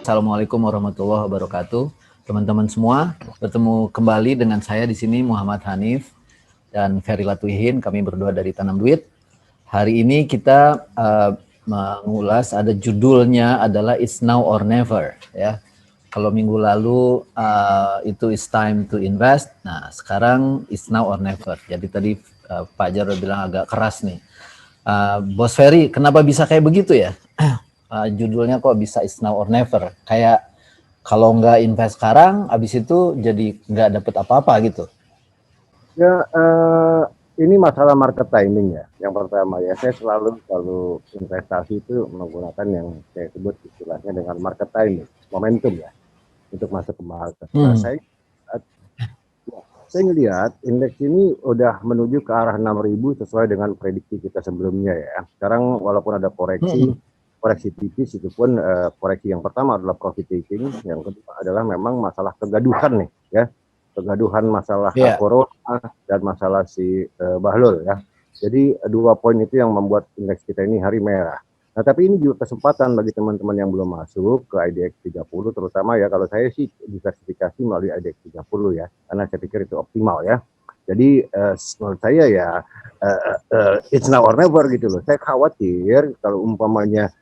Assalamualaikum warahmatullahi wabarakatuh. Teman-teman semua, bertemu kembali dengan saya di sini Muhammad Hanif dan Ferry Latuihin, kami berdua dari Tanam Duit. Hari ini kita mengulas, ada judulnya adalah It's Now or Never, ya. Kalau minggu lalu itu It's Time to Invest, nah sekarang It's Now or Never. Jadi tadi Pak Jarod bilang agak keras nih. Bos Ferry, kenapa bisa kayak begitu ya? Judulnya kok bisa It's Now or Never. Kayak kalau nggak invest sekarang, abis itu jadi nggak dapet apa-apa gitu. Ya, ini masalah market timing ya. Yang pertama ya, saya selalu kalau investasi itu menggunakan yang saya sebut istilahnya dengan market timing, momentum ya, untuk masuk ke market. Nah, saya ngelihat indeks ini udah menuju ke arah 6.000 sesuai dengan prediksi kita sebelumnya ya. Sekarang walaupun ada koreksi tipis, itu pun koreksi yang pertama adalah profit taking, yang kedua adalah memang masalah kegaduhan nih ya. Kegaduhan masalah corona dan masalah si Bahlul ya. Jadi 2 poin itu yang membuat indeks kita ini hari merah. Nah, tapi ini juga kesempatan bagi teman-teman yang belum masuk ke IDX 30, terutama ya kalau saya sih diversifikasi melalui IDX 30 ya, karena saya pikir itu optimal ya. Jadi menurut saya ya it's now or never gitu loh. Saya khawatir kalau umpamanya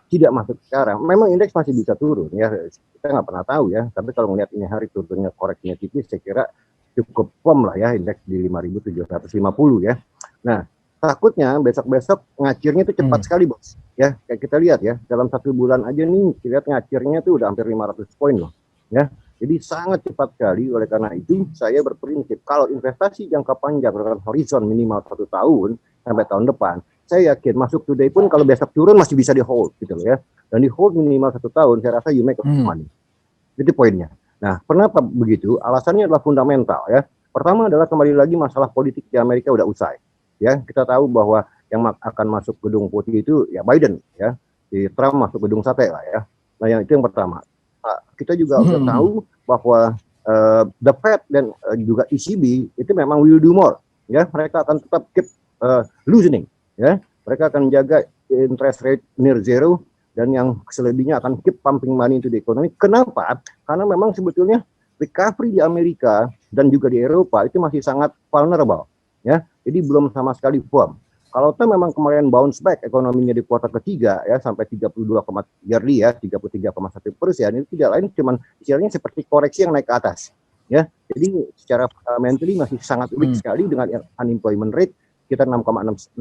tidak masuk sekarang, memang indeks masih bisa turun ya, kita nggak pernah tahu ya, tapi kalau melihat ini hari turunnya koreksinya tipis, saya kira cukup firm lah ya, indeks di 5.750 ya. Nah, takutnya besok-besok ngacirnya itu cepat sekali bos ya, kayak kita lihat ya, dalam 1 bulan aja nih, kita lihat ngacirnya itu udah hampir 500 poin loh ya. Jadi sangat cepat sekali. Oleh karena itu saya berprinsip kalau investasi jangka panjang dengan horizon minimal 1 tahun sampai tahun depan, saya yakin masuk today pun kalau besok turun masih bisa di hold gitu loh ya. Dan di hold minimal 1 tahun, saya rasa you make money. Itu poinnya. Nah, kenapa begitu? Alasannya adalah fundamental ya. Pertama adalah kembali lagi masalah politik di Amerika udah usai. Ya, kita tahu bahwa yang akan masuk gedung putih itu ya Biden ya. Di Trump masuk gedung sate lah ya. Nah, yang itu yang pertama. Kita juga udah tahu bahwa the Fed dan juga ECB itu memang will do more ya. Mereka akan tetap keep loosening ya. Mereka akan menjaga interest rate near zero dan yang selebihnya akan keep pumping money into the economy. Kenapa? Karena memang sebetulnya recovery di Amerika dan juga di Eropa itu masih sangat vulnerable ya. Jadi belum sama sekali firm. Kalau memang kemarin bounce back ekonominya di kuartal ketiga ya sampai 32,1% itu tidak lain cuman istilahnya seperti koreksi yang naik ke atas ya. Jadi secara mentally masih sangat weak sekali dengan unemployment rate sekitar 6,9%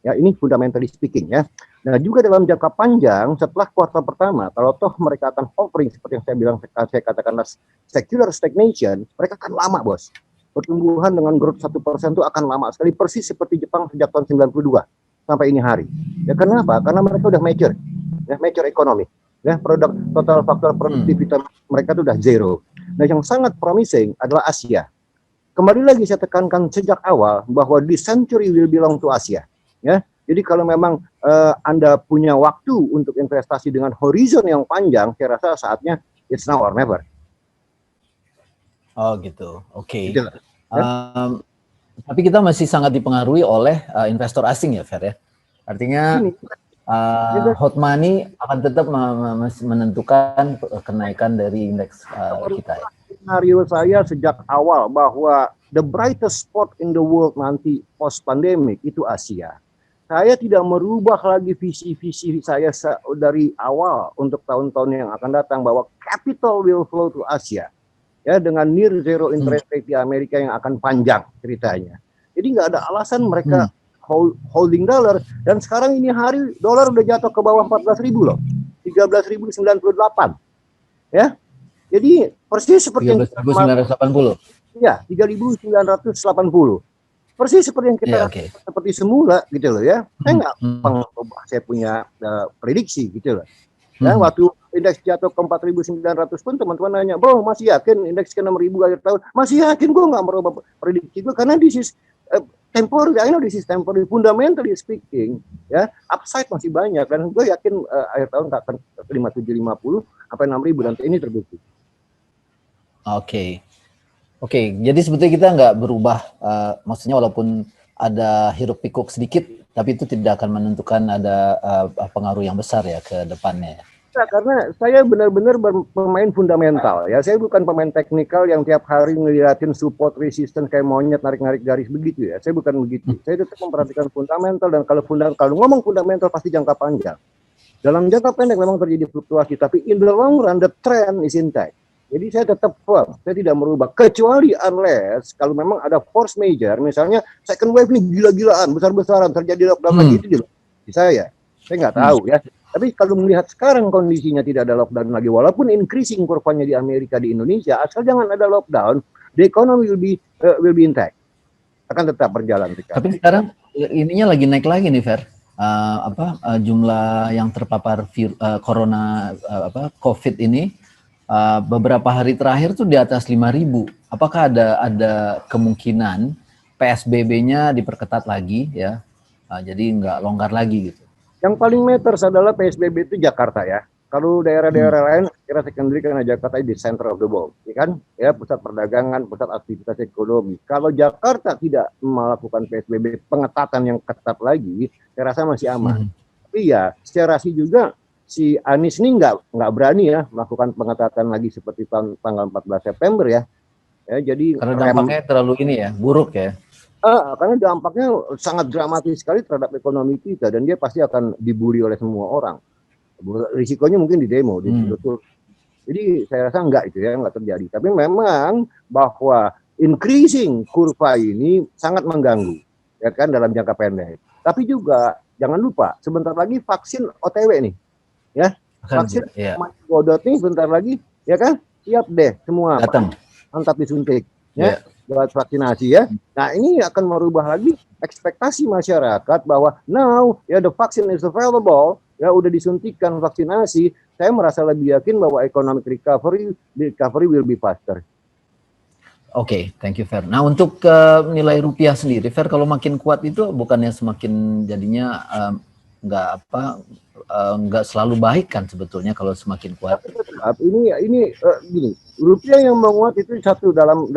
ya. Ini fundamentally speaking ya. Nah, juga dalam jangka panjang setelah kuartal pertama, kalau toh mereka akan hovering seperti yang saya bilang, saya katakanlah secular stagnation, mereka akan lama bos. Pertumbuhan dengan growth 1% itu akan lama sekali, persis seperti Jepang sejak tahun 92 sampai ini hari. Ya kenapa? Karena mereka udah mature, ya mature ekonomi. Ya, produk total faktor produktivitas mereka itu udah zero. Nah, yang sangat promising adalah Asia. Kembali lagi saya tekankan sejak awal bahwa this century will belong to Asia. Ya, jadi kalau memang Anda punya waktu untuk investasi dengan horizon yang panjang, saya rasa saatnya it's now or never. Oh gitu, oke. Tapi kita masih sangat dipengaruhi oleh investor asing ya, Fer ya. Artinya hot money akan tetap menentukan kenaikan dari indeks kita. Skenario saya sejak awal bahwa the brightest spot in the world nanti post pandemic itu Asia. Saya tidak merubah lagi visi-visi saya dari awal untuk tahun-tahun yang akan datang bahwa capital will flow to Asia. Ya, dengan near zero interest rate di Amerika yang akan panjang ceritanya. Jadi nggak ada alasan mereka holding dollar. Dan sekarang ini hari dolar udah jatuh ke bawah 14.000 loh, 13.098 ya. Jadi persis seperti 13.980 ya, 3.980 persis seperti yang kita seperti semula gitu loh ya. Saya nggak saya punya prediksi gitu loh. Ya, waktu indeks jatuh ke 4.900 pun teman-teman nanya, bro masih yakin indeks ke 6.000 akhir tahun? Masih yakin, gue nggak merubah prediksi gue karena this is temporary. I know this is temporary. Fundamentally speaking, ya upside masih banyak dan gue yakin akhir tahun nggak akan 5.750 sampai 6.000 nanti ini terbukti. Oke, jadi sebetulnya kita nggak berubah, maksudnya walaupun ada hiruk pikuk sedikit, tapi itu tidak akan menentukan ada pengaruh yang besar ya ke depannya. Nah, karena saya benar-benar pemain fundamental ya. Saya bukan pemain teknikal yang tiap hari ngeliatin support resistance kayak monyet narik-narik garis begitu ya. Saya bukan begitu. Saya tetap memperhatikan fundamental, dan kalau ngomong fundamental pasti jangka panjang. Dalam jangka pendek memang terjadi fluktuasi, tapi in the long run the trend is intact. Jadi saya tetap firm, saya tidak merubah, kecuali unless kalau memang ada force major, misalnya second wave ini gila-gilaan, besar-besaran, terjadi lockdown lagi, itu di saya nggak tahu ya. Tapi kalau melihat sekarang kondisinya tidak ada lockdown lagi, walaupun increasing kurvanya di Amerika, di Indonesia, asal jangan ada lockdown, the economy will be intact, akan tetap berjalan. Tapi sekarang ininya lagi naik lagi nih, Fer. Jumlah yang terpapar corona COVID ini beberapa hari terakhir tuh di atas 5.000. Apakah ada kemungkinan PSBB-nya diperketat lagi ya? Jadi nggak longgar lagi gitu. Yang paling matters adalah PSBB itu Jakarta ya. Kalau daerah-daerah lain kira secondary karena Jakarta di center of the world, ya kan? Ya, pusat perdagangan, pusat aktivitas ekonomi. Kalau Jakarta tidak melakukan PSBB pengetatan yang ketat lagi, saya rasa masih aman. Tapi ya, secara sih juga si Anies ini nggak berani ya melakukan pengetatan lagi seperti tanggal 14 September ya. Ya, jadi karena dampaknya terlalu ini ya, buruk ya. Karena dampaknya sangat dramatis sekali terhadap ekonomi kita, dan dia pasti akan dibully oleh semua orang. Risikonya mungkin di demo, Jadi saya rasa enggak itu ya, enggak terjadi. Tapi memang bahwa increasing kurva ini sangat mengganggu, ya kan, dalam jangka pendek. Tapi juga jangan lupa sebentar lagi vaksin OTW nih, ya. Vaksin godot nih sebentar lagi, ya kan, siap deh semua. Datang. Mantap disuntik, ya. Buat vaksinasi ya. Nah, ini akan merubah lagi ekspektasi masyarakat bahwa now ya the vaccine is available, ya udah disuntikan vaksinasi. Saya merasa lebih yakin bahwa economic recovery will be faster. Oke, thank you Fer. Nah, untuk nilai rupiah sendiri, Fer, kalau makin kuat itu bukannya semakin jadinya nggak selalu baik kan sebetulnya kalau semakin kuat. Ini gini, rupiah yang menguat itu satu dalam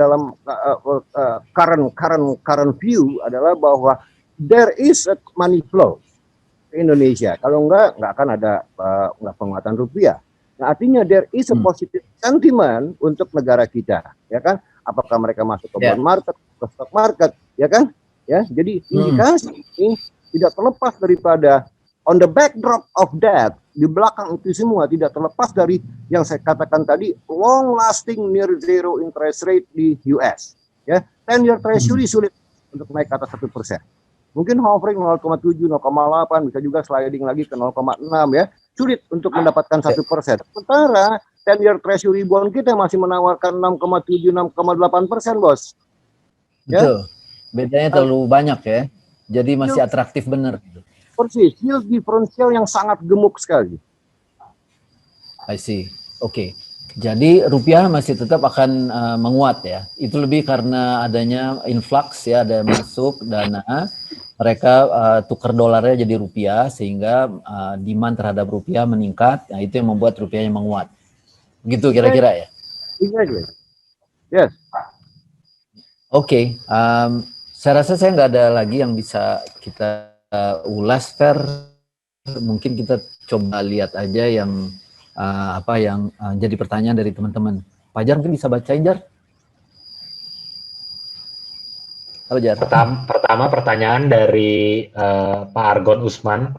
current view adalah bahwa there is a money flow ke Indonesia. Kalau enggak akan ada penguatan rupiah. Nah, artinya there is a positive sentiment untuk negara kita, ya kan? Apakah mereka masuk ke bond market, ke stock market, ya kan? Ya, jadi indikasi ini tidak terlepas daripada on the backdrop of that, di belakang itu semua tidak terlepas dari yang saya katakan tadi, long lasting near zero interest rate di US. Ya, 10-year treasury sulit untuk naik ke atas 1%. Mungkin hovering 0,7, 0,8, bisa juga sliding lagi ke 0,6 ya. Sulit untuk mendapatkan 1%. Sementara 10-year treasury bond kita masih menawarkan 6,7, 6,8%, bos. Ya? Betul. Bedanya terlalu banyak ya. Jadi masih atraktif benar gitu. Persis, yield differential yang sangat gemuk sekali. I see. Oke. Jadi rupiah masih tetap akan menguat ya. Itu lebih karena adanya influx ya, ada masuk dana, mereka tukar dolarnya jadi rupiah sehingga demand terhadap rupiah meningkat. Nah, itu yang membuat rupiahnya menguat. Begitu kira-kira ya? Exactly. Yes. Oke. Saya rasa saya nggak ada lagi yang bisa kita ulas, Fer. Mungkin kita coba lihat aja yang jadi pertanyaan dari teman-teman. Pak Jar mungkin bisa bacain, Jar? Halo, Jar. Pertama pertanyaan dari Pak Argon Usman.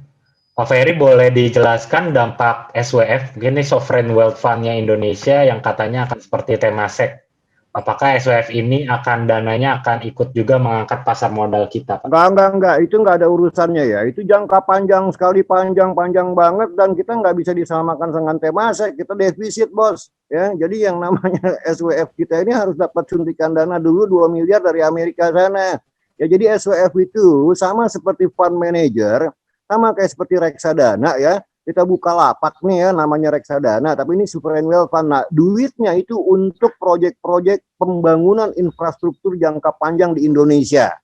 Pak Ferry, boleh dijelaskan dampak SWF, mungkin ini Sovereign Wealth Fund-nya Indonesia yang katanya akan seperti Temasek. Apakah SWF ini dananya akan ikut juga mengangkat pasar modal kita, Pak? Enggak. Itu enggak ada urusannya ya. Itu jangka panjang sekali, panjang banget, dan kita nggak bisa disamakan dengan Temasek. Kita defisit, bos. Ya, jadi yang namanya SWF kita ini harus dapat suntikan dana dulu 2 miliar dari Amerika sana. Ya, jadi SWF itu sama seperti fund manager, sama kayak seperti reksadana ya. Kita buka lapak nih ya, namanya reksadana, tapi ini sovereign wealth fund. Nah, duitnya itu untuk proyek-proyek pembangunan infrastruktur jangka panjang di Indonesia.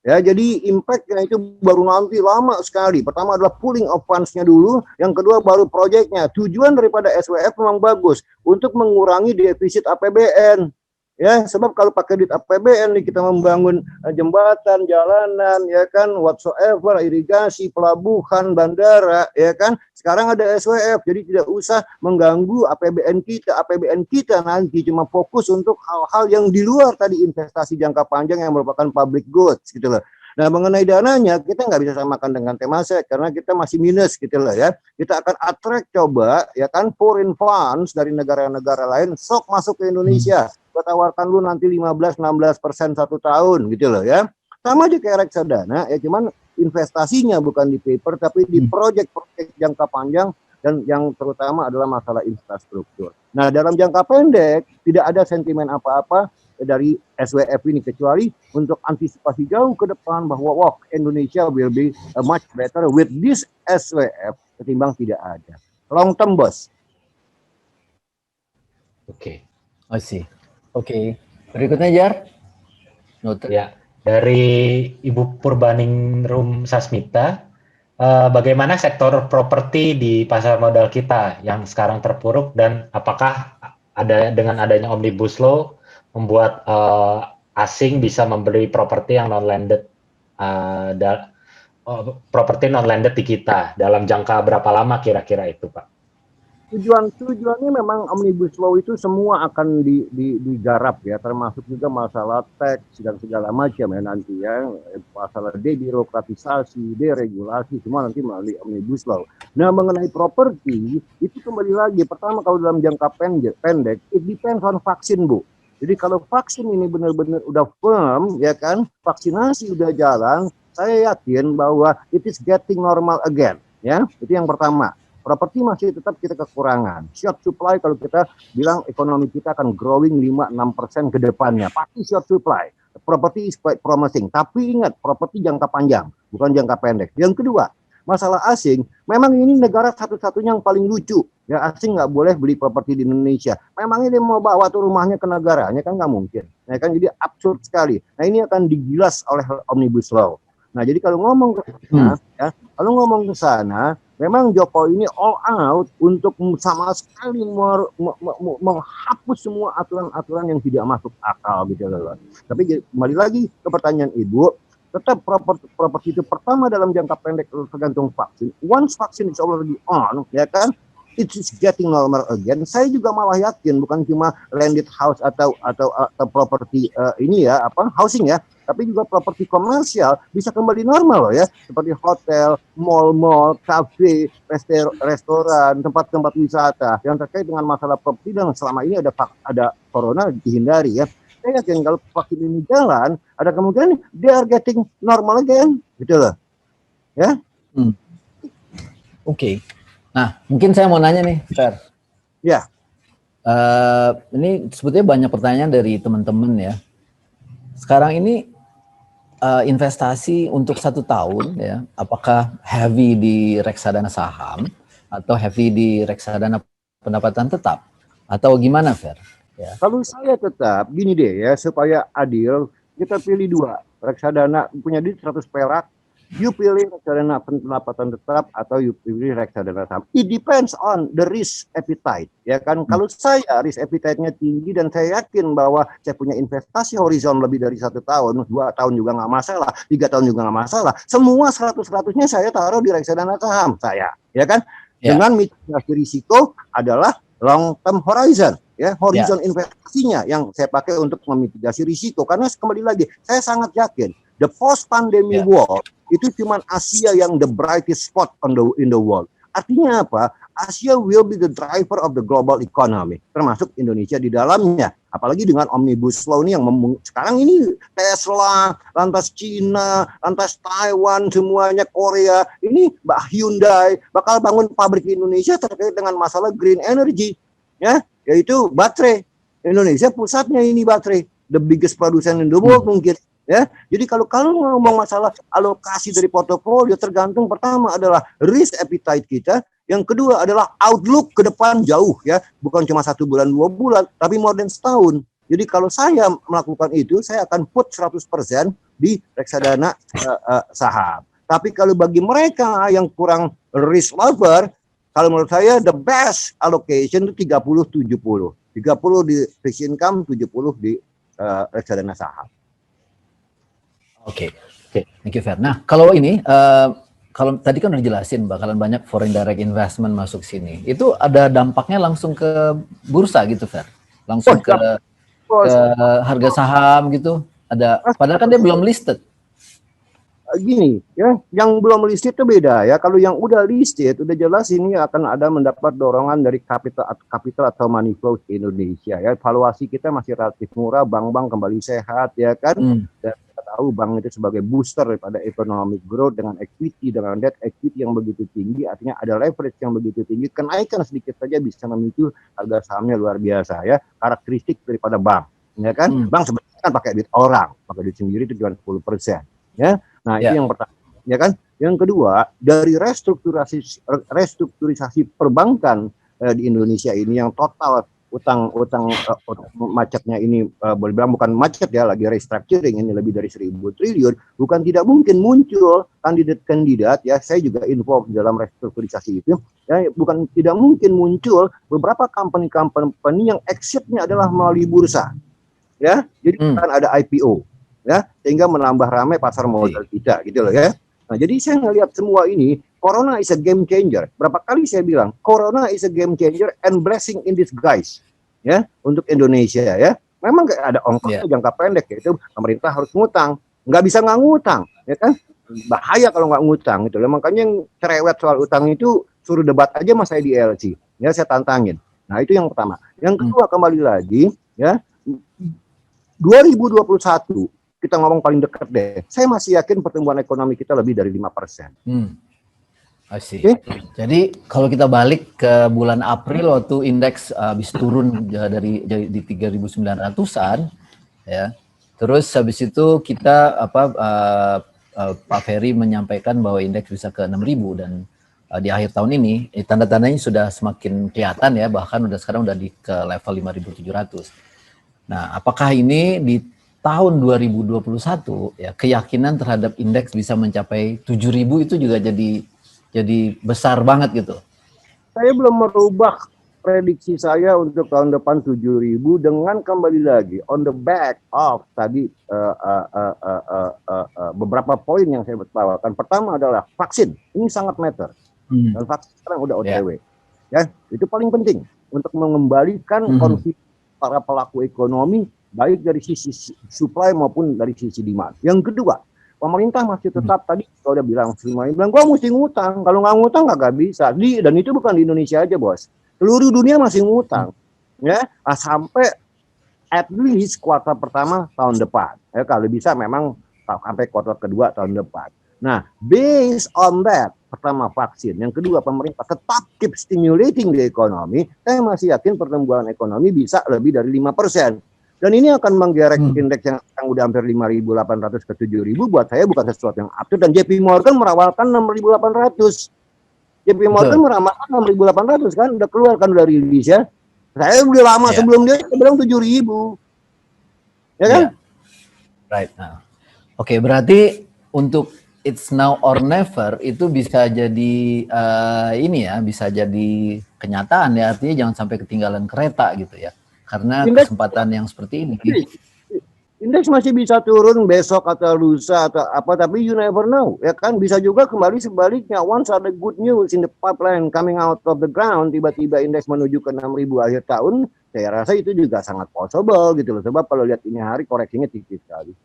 Ya, jadi impact-nya itu baru nanti lama sekali. Pertama adalah pooling of funds-nya dulu, yang kedua baru proyeknya. Tujuan daripada SWF memang bagus untuk mengurangi defisit APBN. Ya, sebab kalau pakai duit APBN nih kita membangun jembatan, jalanan, ya kan, whatsoever, irigasi, pelabuhan, bandara, ya kan. Sekarang ada SWF, jadi tidak usah mengganggu APBN kita. APBN kita nanti cuma fokus untuk hal-hal yang di luar tadi investasi jangka panjang yang merupakan public goods gitu loh. Nah, mengenai dananya kita nggak bisa samakan dengan Temasek karena kita masih minus gitu loh ya. Kita akan attract coba ya kan foreign funds dari negara-negara lain sok masuk ke Indonesia. Gue tawarkan lu nanti 15-16% 1 tahun gitu loh ya. Sama aja kayak reksadana ya, cuman investasinya bukan di paper tapi di proyek-proyek jangka panjang dan yang terutama adalah masalah infrastruktur. Nah, dalam jangka pendek tidak ada sentimen apa-apa dari SWF ini kecuali untuk antisipasi jauh ke depan bahwa wah, Indonesia will be much better with this SWF ketimbang tidak ada. Long term, bos. Oke. I see. Oke. Berikutnya Jar. Noted. Ya, dari Ibu Purbaningrum Sasmita, bagaimana sektor properti di pasar modal kita yang sekarang terpuruk dan apakah dengan adanya Omnibus Law membuat asing bisa membeli properti yang non-landed, properti non-landed di kita dalam jangka berapa lama kira-kira itu, Pak? Tujuannya memang Omnibus Law itu semua akan digarap ya, termasuk juga masalah teks dan segala macam ya nanti ya, masalah debirokratisasi, deregulasi, semua nanti melalui Omnibus Law. Nah, mengenai properti itu kembali lagi, pertama kalau dalam jangka pendek, it depends on vaksin, Bu. Jadi kalau vaksin ini benar-benar udah firm, ya kan, vaksinasi udah jalan, saya yakin bahwa it is getting normal again, ya. Itu yang pertama. Properti masih tetap kita kekurangan. Short supply kalau kita bilang ekonomi kita akan growing 5-6% ke depannya. Pasti short supply. Property is quite promising. Tapi ingat, properti jangka panjang, bukan jangka pendek. Yang kedua, masalah asing, memang ini negara satu-satunya yang paling lucu. Ya, asing nggak boleh beli properti di Indonesia. Memangnya dia mau bawa tuh rumahnya ke negaranya, kan nggak mungkin. Nah, kan jadi absurd sekali. Nah, ini akan digilas oleh Omnibus Law. Nah, jadi kalau ngomong ke sana, ya, kalau ngomong ke sana, memang Jokowi ini all out untuk sama sekali menghapus semua aturan-aturan yang tidak masuk akal gitu loh. Tapi kembali lagi ke pertanyaan Ibu, tetap properti itu pertama dalam jangka pendek tergantung vaksin. Once vaksin is already on, ya kan, it is getting normal again. Saya juga malah yakin bukan cuma landed house atau properti ini ya apa housing ya, tapi juga properti komersial bisa kembali normal loh ya, seperti hotel, mall, kafe, restoran, tempat-tempat wisata yang terkait dengan masalah properti dan selama ini ada corona dihindari ya. Saya yakin kalau vaksin ini jalan, ada kemungkinan they are getting normal again, gitu loh. Ya. Oke. Nah, mungkin saya mau nanya nih, Fer. Ya. Ini sebetulnya banyak pertanyaan dari teman-teman ya. Sekarang ini investasi untuk 1 tahun ya, apakah heavy di reksadana saham atau heavy di reksadana pendapatan tetap atau gimana, Fer? Ya. Kalau saya tetap gini deh ya, supaya adil kita pilih 2 reksadana, punya duit 100 perak, you pilih reksadana pendapatan tetap atau you pilih reksadana saham. It depends on the risk appetite ya kan. Kalau saya risk appetite-nya tinggi dan saya yakin bahwa saya punya investasi horizon lebih dari 1 tahun, 2 tahun juga nggak masalah, 3 tahun juga nggak masalah, semua 100%-nya saya taruh di reksadana saham saya ya kan. Dengan mitigasi risiko adalah long term horizon ya, horizon investasinya yang saya pakai untuk memitigasi risiko. Karena kembali lagi saya sangat yakin the post pandemic world itu cuma Asia yang the brightest spot in the world. Artinya apa? Asia will be the driver of the global economy, termasuk Indonesia di dalamnya. Apalagi dengan Omnibus Law ini yang sekarang ini Tesla, lantas Cina, lantas Taiwan, semuanya Korea. Ini Mbak Hyundai bakal bangun pabrik di Indonesia terkait dengan masalah green energy, ya, yaitu baterai. Indonesia pusatnya ini baterai, the biggest producer in the world mungkin. Ya, jadi kalau ngomong masalah alokasi dari portofolio tergantung pertama adalah risk appetite kita, yang kedua adalah outlook ke depan jauh ya, bukan cuma 1 bulan 2 bulan, tapi more than setahun. Jadi kalau saya melakukan itu, saya akan put 100% di reksadana saham. Tapi kalau bagi mereka yang kurang risk lover, kalau menurut saya the best allocation itu 30-70. 30 di fixed income, 70 di reksadana saham. Oke. Thank you, Fer. Nah, kalau ini, kalau tadi kan udah dijelasin bakalan banyak foreign direct investment masuk sini. Itu ada dampaknya langsung ke bursa gitu, Fer? Langsung ke harga saham gitu? Ada, padahal kan dia belum listed. Gini ya, yang belum listed itu beda ya. Kalau yang udah listed, udah jelas ini akan ada mendapat dorongan dari kapital atau money flow ke Indonesia ya. Valuasi kita masih relatif murah, bank-bank kembali sehat ya kan. Dan kita tahu bank itu sebagai booster daripada economic growth dengan equity, dengan debt equity yang begitu tinggi, artinya ada leverage yang begitu tinggi. Kenaikan sedikit saja bisa memicu harga sahamnya luar biasa ya. Karakteristik daripada bank, ya kan. Bank sebenarnya kan pakai duit orang, pakai duit sendiri itu cuma 10%, ya. Nah, itu yang pertama, ya kan? Yang kedua, dari restrukturisasi perbankan di Indonesia ini yang total utang macetnya ini boleh bilang bukan macet ya, lagi restructuring ini lebih dari 1.000 triliun, bukan tidak mungkin muncul kandidat-kandidat ya, saya juga involved dalam restrukturisasi itu, ya, bukan tidak mungkin muncul beberapa company yang exitnya adalah melalui bursa, ya, jadi kan ada IPO. Ya, sehingga menambah ramai pasar modal kita gitu loh ya. Nah, jadi saya ngelihat semua ini, Corona is a game changer. Berapa kali saya bilang, Corona is a game changer and blessing in disguise ya untuk Indonesia ya. Memang ada ongkosnya jangka pendek, yaitu pemerintah harus ngutang, nggak bisa nggak ngutang, ya kan? Bahaya kalau nggak ngutang gitu loh. Makanya yang cerewet soal utang itu suruh debat aja mas saya di LC, ya saya tantangin. Nah itu yang pertama. Yang kedua kembali lagi ya, 2021 kita ngomong paling dekat deh. Saya masih yakin pertumbuhan ekonomi kita lebih dari 5%. Okay. Jadi kalau kita balik ke bulan April waktu indeks habis turun dari di 3.900-an ya. Terus habis itu kita Pak Ferry menyampaikan bahwa indeks bisa ke 6.000 dan di akhir tahun ini tanda-tandanya sudah semakin kelihatan ya, bahkan sekarang udah ke level 5.700. Nah, apakah ini di tahun 2021 ya keyakinan terhadap indeks bisa mencapai 7.000 itu juga jadi besar banget gitu? Saya belum merubah prediksi saya untuk tahun depan 7.000 dengan kembali lagi on the back of tadi beberapa poin yang saya bawakan. Pertama adalah vaksin, ini sangat matter. Dan vaksin sekarang udah OTW. Ya, itu paling penting untuk mengembalikan confidence para pelaku ekonomi baik dari sisi supply maupun dari sisi demand. Yang kedua, pemerintah masih tetap tadi kalau udah bilang semuanya bilang gua mesti ngutang, kalau nggak ngutang nggak bisa. Dan itu bukan di Indonesia aja bos, seluruh dunia masih ngutang, ya sampai at least kuartal pertama tahun depan. Ya kalau bisa memang sampai kuartal kedua tahun depan. Nah, based on that, pertama vaksin, yang kedua pemerintah tetap keep stimulating the economy, saya masih yakin pertumbuhan ekonomi bisa lebih dari 5%. Dan ini akan menggerek indeks yang udah hampir 5.800 ke 7.000 buat saya bukan sesuatu yang absurd. Dan JP Morgan merawalkan 6.800. JP Morgan meramalkan 6.800 kan, udah keluar kan dari rilis ya. Saya udah lama sebelum dia bilang 7.000. Ya kan? Right. Nah. Oke, berarti untuk it's now or never itu bisa jadi ini ya, bisa jadi kenyataan ya, artinya jangan sampai ketinggalan kereta gitu ya. Karena kesempatan yang seperti ini. Indeks masih bisa turun besok atau lusa atau apa, tapi you never know, ya kan? Bisa juga kembali sebaliknya. Once ada good news in the pipeline coming out of the ground, tiba-tiba indeks menuju ke 6.000 akhir tahun, saya rasa itu juga sangat possible gitu loh. Sebab kalau lihat ini hari koreksinya tipis sekali.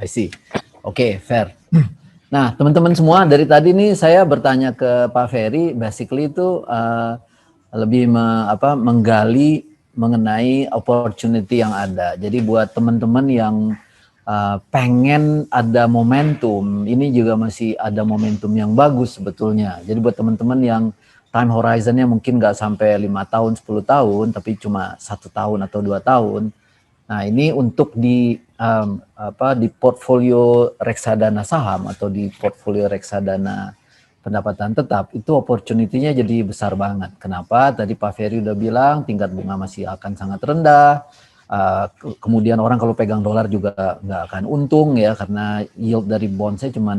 I see. Oke, fair. Nah, teman-teman semua, dari tadi nih saya bertanya ke Pak Ferry, basically itu lebih menggali mengenai opportunity yang ada. Jadi buat teman-teman yang pengen ada momentum, ini juga masih ada momentum yang bagus sebetulnya. Jadi buat teman-teman yang time horizonnya mungkin nggak sampai 5 tahun, 10 tahun, tapi cuma 1 tahun atau 2 tahun. Nah, ini untuk di portfolio reksadana saham atau di portfolio reksadana pendapatan tetap, itu opportunity-nya jadi besar banget. Kenapa? Tadi Pak Ferry udah bilang tingkat bunga masih akan sangat rendah. Kemudian orang kalau pegang dolar juga nggak akan untung ya, karena yield dari bond saya cuma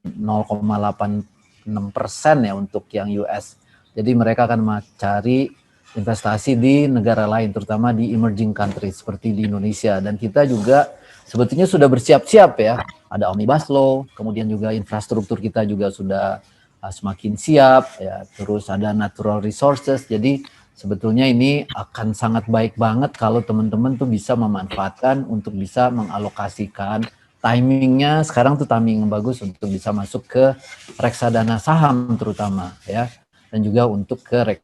0,86% ya untuk yang US. Jadi mereka akan mencari investasi di negara lain, terutama di emerging countries seperti di Indonesia. Dan kita juga sebetulnya sudah bersiap-siap ya. Ada Omnibus Law, kemudian juga infrastruktur kita juga sudah semakin siap ya. Terus ada natural resources. Jadi sebetulnya ini akan sangat baik banget kalau teman-teman tuh bisa memanfaatkan untuk bisa mengalokasikan timingnya. Sekarang tuh timing yang bagus untuk bisa masuk ke reksadana saham terutama ya, dan juga untuk ke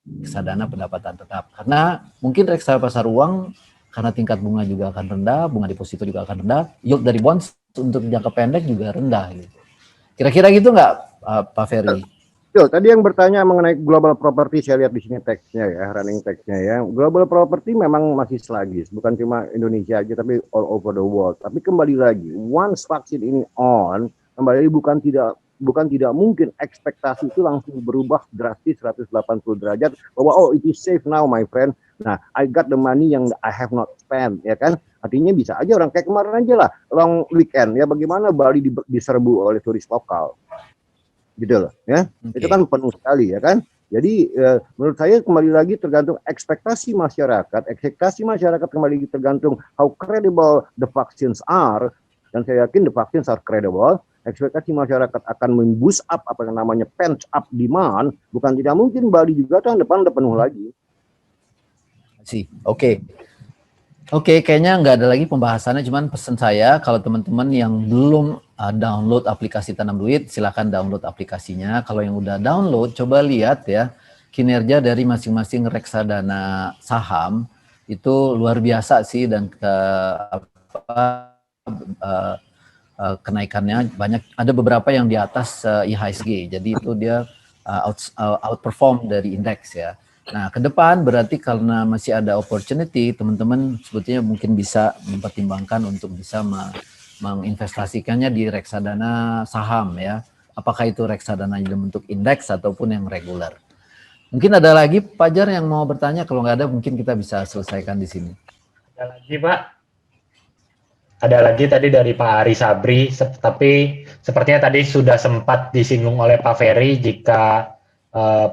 reksadana pendapatan tetap. Karena mungkin reksadana pasar uang karena tingkat bunga juga akan rendah, bunga deposito juga akan rendah, yield dari bonds untuk jangka pendek juga rendah gitu. Kira-kira gitu nggak, Pak Ferry? Betul, tadi yang bertanya mengenai global property, saya lihat di sini teksnya ya, running teksnya ya. Global property memang masih sluggish, bukan cuma Indonesia aja, tapi all over the world. Tapi kembali lagi, once vaksin ini on, kembali bukan tidak mungkin ekspektasi itu langsung berubah drastis 180 derajat bahwa oh it is safe now my friend. Nah, I got the money yang I have not spent, ya kan? Artinya bisa aja orang kayak kemarin aja lah, long weekend ya, bagaimana Bali diserbu oleh turis lokal. Gitu loh ya. Okay. Itu kan penuh sekali ya kan. Jadi menurut saya kembali lagi tergantung ekspektasi masyarakat kembali tergantung how credible the vaccines are, dan saya yakin the vaccines are credible. Ekspektasi masyarakat akan memboost up apa yang namanya pent up demand, bukan tidak mungkin Bali juga tahun depan udah penuh lagi. Oke, kayaknya nggak ada lagi pembahasannya, cuman pesan saya kalau teman-teman yang belum download aplikasi Tanam Duit, silakan download aplikasinya. Kalau yang udah download, coba lihat ya kinerja dari masing-masing reksadana saham itu luar biasa sih, dan kenaikannya banyak. Ada beberapa yang di atas IHSG, jadi itu dia outperform dari indeks ya. Nah, ke depan berarti karena masih ada opportunity, teman-teman sebetulnya mungkin bisa mempertimbangkan untuk bisa menginvestasikannya di reksadana saham ya. Apakah itu reksadana dalam bentuk indeks ataupun yang reguler. Mungkin ada lagi Pak Jar yang mau bertanya, kalau nggak ada mungkin kita bisa selesaikan di sini. Ada lagi Pak? Ada lagi tadi dari Pak Ari Sabri, tapi sepertinya tadi sudah sempat disinggung oleh Pak Ferry jika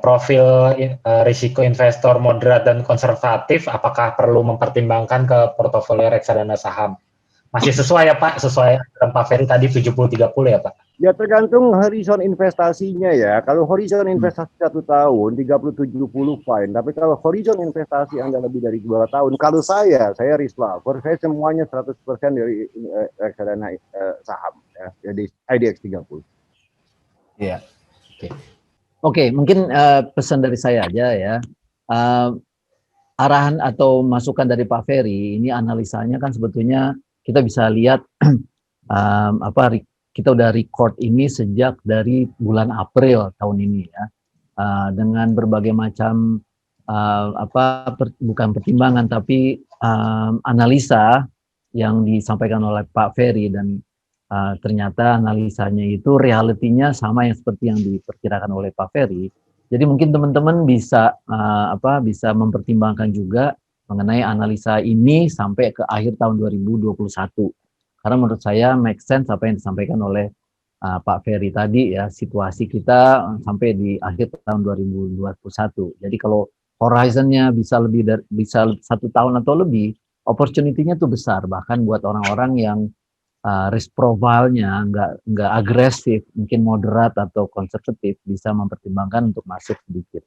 profil risiko investor moderat dan konservatif, apakah perlu mempertimbangkan ke portofolio reksadana saham? Masih sesuai ya Pak? Sesuai dengan Pak Ferry tadi 70-30 ya Pak? Ya tergantung horizon investasinya ya. Kalau horizon investasi 1 tahun 30-70 fine. Tapi kalau horizon investasi Anda lebih dari 2 tahun, kalau saya risk lover, saya semuanya 100% dari reksadana saham ya. Jadi IDX 30. Iya. Oke, mungkin pesan dari saya aja ya. Arahan atau masukan dari Pak Ferry, ini analisanya kan sebetulnya kita bisa lihat kita udah record ini sejak dari bulan April tahun ini ya, dengan berbagai macam bukan pertimbangan tapi analisa yang disampaikan oleh Pak Ferry, dan ternyata analisanya itu realitinya sama yang seperti yang diperkirakan oleh Pak Ferry. Jadi mungkin teman-teman bisa bisa mempertimbangkan juga mengenai analisa ini sampai ke akhir tahun 2021. Karena menurut saya make sense apa yang disampaikan oleh Pak Ferry tadi ya, situasi kita sampai di akhir tahun 2021. Jadi kalau horizonnya bisa lebih dari 1 tahun atau lebih, opportunity-nya tuh besar, bahkan buat orang-orang yang risk profile-nya nggak agresif, mungkin moderat atau konservatif, bisa mempertimbangkan untuk masuk sedikit.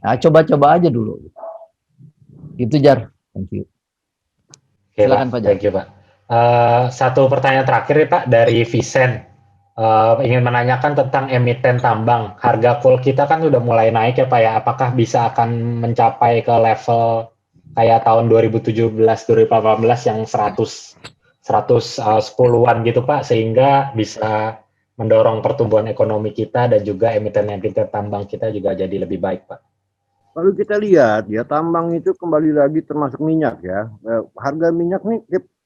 Nah, coba-coba aja dulu. Itu Jar, thank you. Silakan Pak Jar. Thank you Pak. Satu pertanyaan terakhir nih Pak dari Vincent. Ingin menanyakan tentang emiten tambang. Harga coal kita kan udah mulai naik ya Pak ya. Apakah bisa akan mencapai ke level kayak tahun 2017-2018 yang 110-an gitu Pak, sehingga bisa mendorong pertumbuhan ekonomi kita dan juga emiten-emiten tambang kita juga jadi lebih baik Pak? Kalau kita lihat ya, tambang itu kembali lagi termasuk minyak ya. Harga minyak nih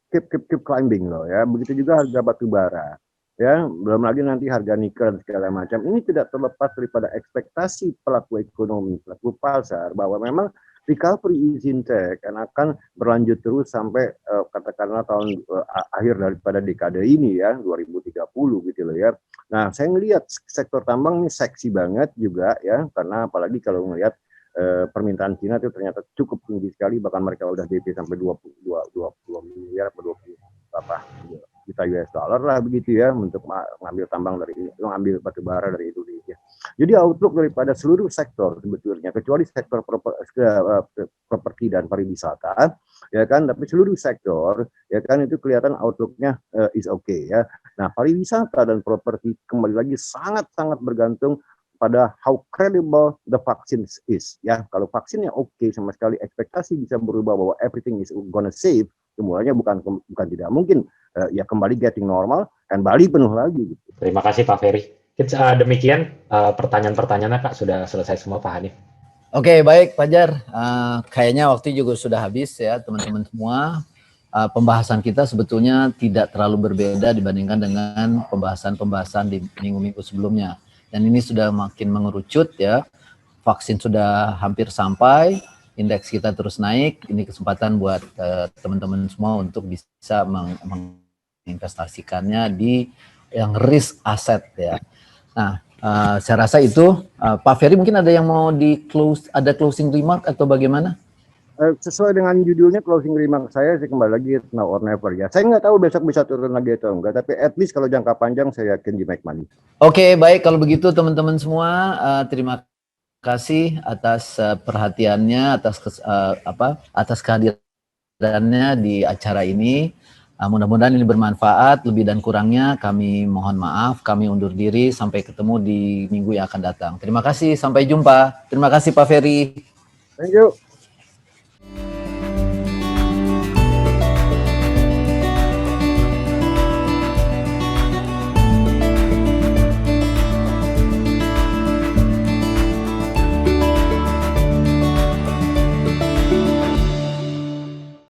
keep climbing loh ya. Begitu juga harga batu bara. Ya, belum lagi nanti harga nikel dan segala macam. Ini tidak terlepas daripada ekspektasi pelaku ekonomi, pelaku pasar, bahwa memang recovery is intact dan akan berlanjut terus sampai katakanlah tahun akhir daripada dekade ini ya, 2030 gitu loh ya. Nah, saya ngelihat sektor tambang ini seksi banget juga ya, karena apalagi kalau ngelihat permintaan Cina itu ternyata cukup tinggi sekali, bahkan mereka udah DP sampai 20 miliar atau 20 juta US dollar lah begitu ya, untuk mengambil tambang mengambil batu bara dari Indonesia. Jadi outlook daripada seluruh sektor sebetulnya, kecuali sektor properti dan pariwisata, ya kan, tapi seluruh sektor, ya kan, itu kelihatan outlooknya is okay ya. Nah, pariwisata dan properti kembali lagi sangat-sangat bergantung pada how credible the vaccine is ya. Kalau vaksinnya oke, sama sekali ekspektasi bisa berubah bahwa everything is gonna save, semuanya bukan tidak mungkin, ya kembali getting normal dan Bali penuh lagi gitu. Terima kasih Pak Ferry. Demikian pertanyaan-pertanyaannya Kak, sudah selesai semua Pak Hanif. Oke, baik Fajar. Kayaknya waktu juga sudah habis ya teman-teman semua. Pembahasan kita sebetulnya tidak terlalu berbeda dibandingkan dengan pembahasan-pembahasan di minggu-minggu sebelumnya. Dan ini sudah makin mengerucut ya. Vaksin sudah hampir sampai, indeks kita terus naik. Ini kesempatan buat teman-teman semua untuk bisa menginvestasikannya di yang risk asset ya. Nah, saya rasa itu Pak Ferry mungkin ada yang mau ada closing remark atau bagaimana? Sesuai dengan judulnya closing remark saya sih kembali lagi now or never ya. Saya nggak tahu besok bisa turun lagi atau enggak, tapi at least kalau jangka panjang saya yakin di make money. Oke, baik kalau begitu teman-teman semua, terima kasih atas perhatiannya, atas kehadirannya di acara ini. Mudah-mudahan ini bermanfaat. Lebih dan kurangnya kami mohon maaf. Kami undur diri. Sampai ketemu di minggu yang akan datang. Terima kasih. Sampai jumpa. Terima kasih Pak Ferry. Thank you.